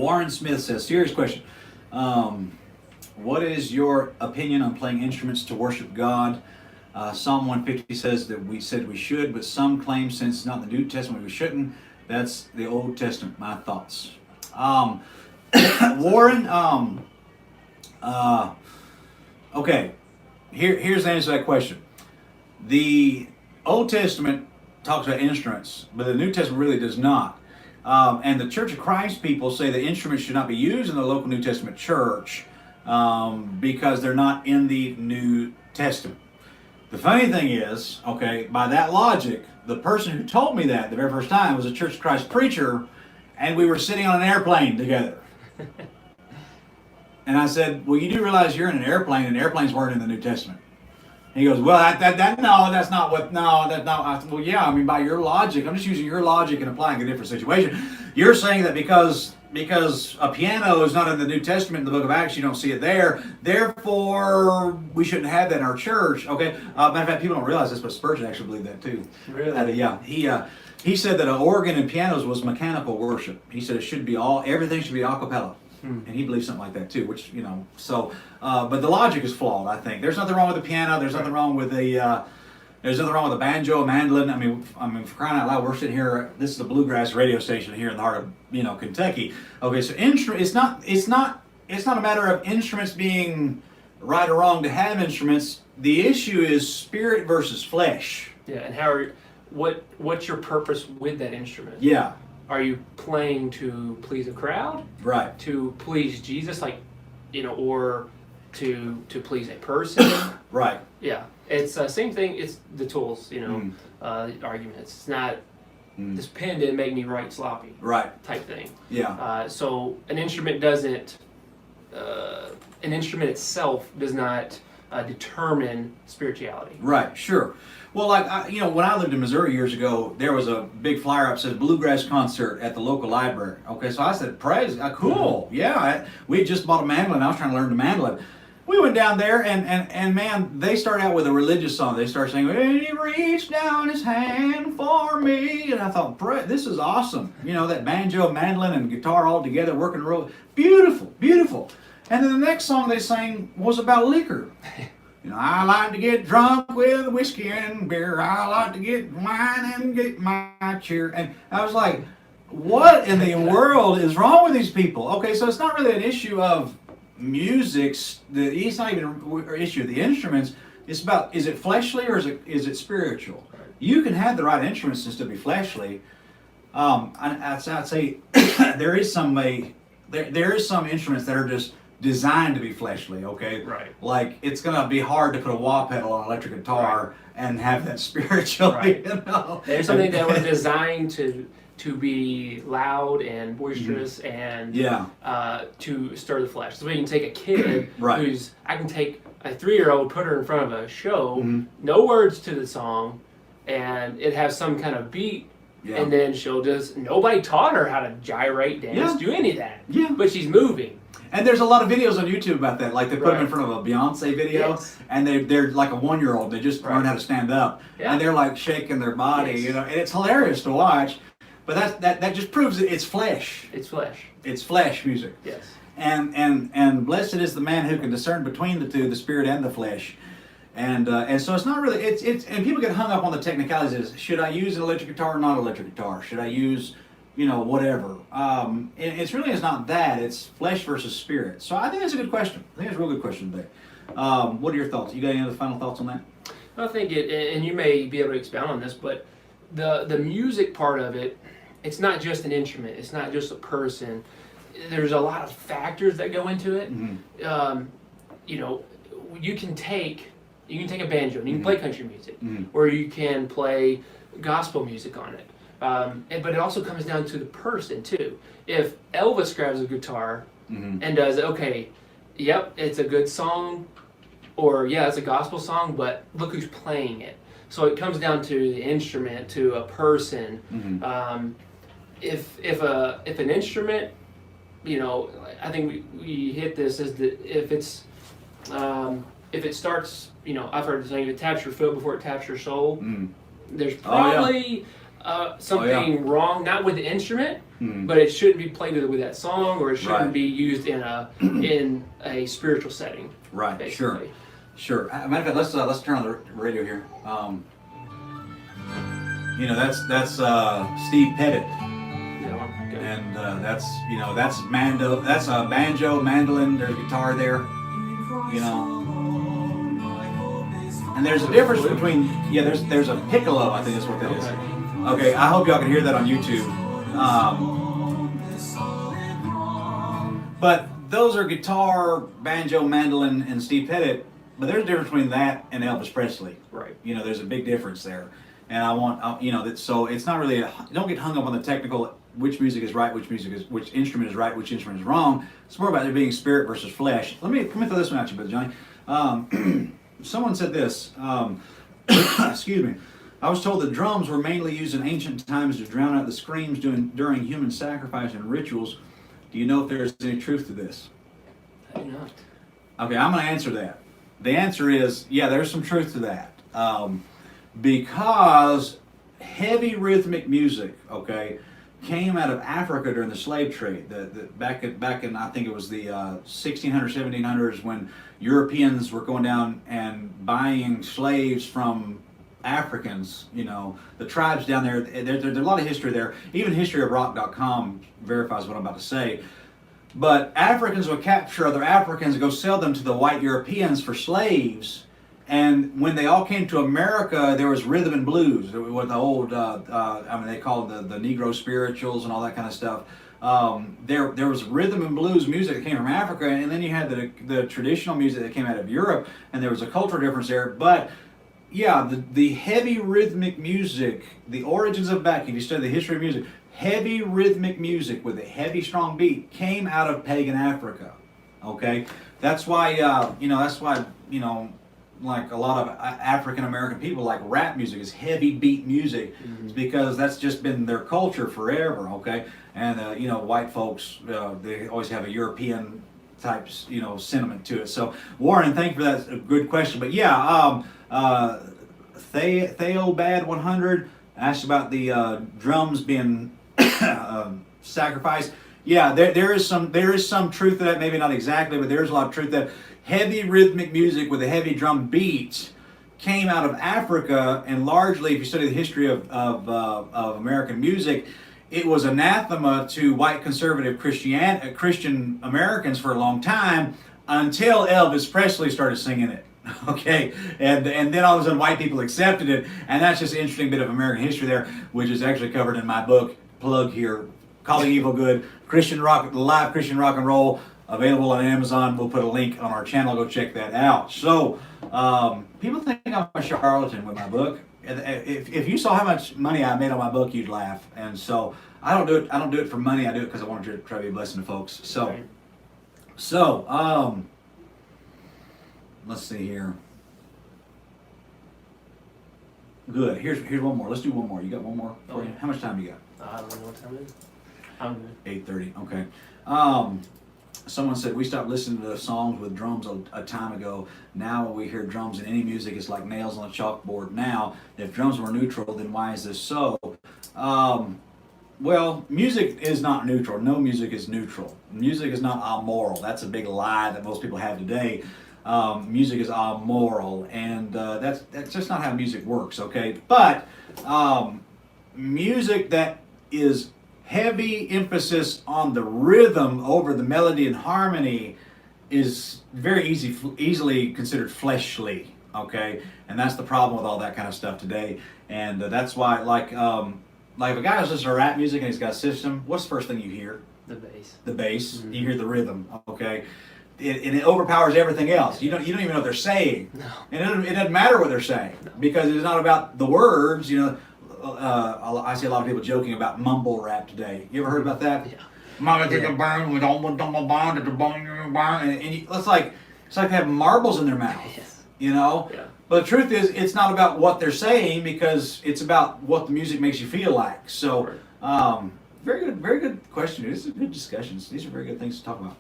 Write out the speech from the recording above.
Warren Smith says, serious question. What is your opinion on playing instruments to worship God? Psalm 150 says that we said we should, but some claim since it's not in the New Testament we shouldn't. That's the Old Testament. My thoughts. Warren, okay, here's the answer to that question. The Old Testament talks about instruments, but the New Testament really does not. And the Church of Christ people say that instruments should not be used in the local New Testament church because they're not in the New Testament. The funny thing is, okay, by that logic, the person who told me that the very first time was a Church of Christ preacher, and we were sitting on an airplane together. And I said, well, you do realize you're in an airplane, and airplanes weren't in the New Testament. He goes, well, no, that's not what, no, that's not. I said, well, yeah, I mean, by your logic, I'm just using your logic and applying a different situation. You're saying that because a piano is not in the New Testament in the book of Acts, you don't see it there, therefore we shouldn't have that in our church. Okay, matter of fact, people don't realize this, but Spurgeon actually believed that too. Really? Yeah, he said that an organ and pianos was mechanical worship. He said it should be everything should be a cappella. And he believes something like that too, which, so, but the logic is flawed, I think. There's nothing wrong with the piano, there's nothing wrong with there's nothing wrong with a banjo, a mandolin. I mean, for crying out loud, we're sitting here, this is a bluegrass radio station here in the heart of, Kentucky. Okay, so it's not a matter of instruments being right or wrong to have instruments. The issue is spirit versus flesh. Yeah, and what's your purpose with that instrument? Yeah. Are you playing to please a crowd? Right. To please Jesus, or to please a person? Right. Yeah. It's the same thing. It's the tools, arguments. It's not, this pen didn't make me write sloppy. Right. Type thing. Yeah. So an instrument doesn't, an instrument itself does not determine spirituality. Right, sure. Well, when I lived in Missouri years ago, there was a big flyer up that said bluegrass concert at the local library. Okay, so I said, praise, cool, yeah. We had just bought a mandolin. I was trying to learn the mandolin. We went down there, and man, they start out with a religious song. They start singing, "And he reached down his hand for me," and I thought, this is awesome. That banjo, mandolin, and guitar all together working real beautiful, beautiful. And then the next song they sang was about liquor. I like to get drunk with whiskey and beer. I like to get wine and get my cheer. And I was like, what in the world is wrong with these people? Okay, so it's not really an issue of music. It's not even an issue of the instruments. It's about, is it fleshly or is it spiritual? You can have the right instruments and still be fleshly. I'd say there is some instruments that are just designed to be fleshly, okay? Right. Like, it's going to be hard to put a wah pedal on an electric guitar and have that spiritual, right. There's something that were designed to be loud and boisterous and to stir the flesh. So we can take a kid I can take a 3-year-old, put her in front of a show, no words to the song, and it has some kind of beat, and then nobody taught her how to gyrate, dance, do any of that. Yeah. But she's moving. And there's a lot of videos on YouTube about that. Like they put them in front of a Beyonce video, and they're like a 1-year-old. They just learn how to stand up, and they're like shaking their body, and it's hilarious to watch. But that just proves that it's flesh. It's flesh. It's flesh music. Yes. And blessed is the man who can discern between the two, the spirit and the flesh. And so it's not really and people get hung up on the technicalities. Should I use an electric guitar or not electric guitar? Should I use whatever. It's really is not that. It's flesh versus spirit. So I think that's a good question. I think it's a real good question today. What are your thoughts? You got any other final thoughts on that? I think and you may be able to expound on this, but the music part of it, it's not just an instrument. It's not just a person. There's a lot of factors that go into it. Mm-hmm. You can take a banjo and you can play country music, or you can play gospel music on it. But it also comes down to the person too. If Elvis grabs a guitar and does it's a good song, or it's a gospel song, but look who's playing it. So it comes down to the instrument, to a person. If an instrument, I think we hit this is that if it starts, I've heard the saying, if it taps your foot before it taps your soul, there's probably something wrong, not with the instrument, Hmm. but it shouldn't be played with that song, or it shouldn't Right. be used in a spiritual setting. Right. Basically. Sure. Matter of fact, let's turn on the radio here. That's Steve Pettit, Yeah, okay. and that's a banjo, mandolin. There's guitar there. You know. And there's a difference between there's a piccolo, I think that's what that is. Okay, I hope y'all can hear that on YouTube. But those are guitar, banjo, mandolin, and Steve Pettit. But there's a difference between that and Elvis Presley. Right. There's a big difference there. And I want so it's not really don't get hung up on the technical which music is right, which instrument is right, which instrument is wrong. It's more about there being spirit versus flesh. Let me throw this one at you, Brother Johnny. Someone said this, excuse me, I was told that drums were mainly used in ancient times to drown out the screams during human sacrifice and rituals. Do you know if there is any truth to this? I do not. Okay, I'm going to answer that. The answer is, yeah, there's some truth to that. Because heavy rhythmic music, okay, came out of Africa during the slave trade. Back in I think it was the 1600s, 1700s, when Europeans were going down and buying slaves from Africans. The tribes down there. There's a lot of history there. Even historyofrock.com verifies what I'm about to say. But Africans would capture other Africans and go sell them to the white Europeans for slaves. And when they all came to America, there was rhythm and blues. What the old, they called the Negro spirituals and all that kind of stuff. There was rhythm and blues music that came from Africa, and then you had the traditional music that came out of Europe, and there was a cultural difference there. But yeah, the heavy rhythmic music, the origins of back, if you study the history of music, heavy rhythmic music with a heavy, strong beat came out of pagan Africa. Okay, that's why like a lot of African American people like rap music is heavy beat music. Mm-hmm. It's because that's just been their culture forever. Okay, and white folks they always have a European type sentiment to it. So Warren, thank you for that. A good question. But yeah, Theobad 100 asked about the drums being sacrificed. Yeah, there is some truth to that. Maybe not exactly, but there's a lot of truth that heavy rhythmic music with a heavy drum beat came out of Africa, and largely, if you study the history of American music, it was anathema to white conservative Christian Americans for a long time until Elvis Presley started singing it. Okay, and then all of a sudden white people accepted it, and that's just an interesting bit of American history there, which is actually covered in my book. Plug here, Calling Evil Good, live Christian rock and roll, available on Amazon. We'll put a link on our channel. Go check that out. So people think I'm a charlatan with my book. If you saw how much money I made on my book, you'd laugh. And so I don't do it for money. I do it because I want to try to be a blessing to folks. So let's see here. Good. Here's one more. Let's do one more. You got one more for you? How much time you got? I don't know what time it is. I'm good. 8:30. Okay. Someone said we stopped listening to songs with drums a time ago. Now when we hear drums in any music, it's like nails on a chalkboard. Now, if drums were neutral, then why is this so? Well, music is not neutral. No music is neutral. Music is not amoral. That's a big lie that most people have today. Music is amoral, and that's just not how music works. Okay, but music that is heavy emphasis on the rhythm over the melody and harmony is very easily considered fleshly. Okay, and that's the problem with all that kind of stuff today. And that's why, like if a guy listens to rap music and he's got a system, what's the first thing you hear? The bass. The bass. Mm-hmm. You hear the rhythm. Okay. It overpowers everything else. You don't even know what they're saying. No. And it doesn't matter what they're saying because it's not about the words. I see a lot of people joking about mumble rap today. You ever heard about that? Yeah. It's like they have marbles in their mouth. Yes. Yeah. But the truth is, it's not about what they're saying because it's about what the music makes you feel like. So, very good question. This is good discussions. These are very good things to talk about.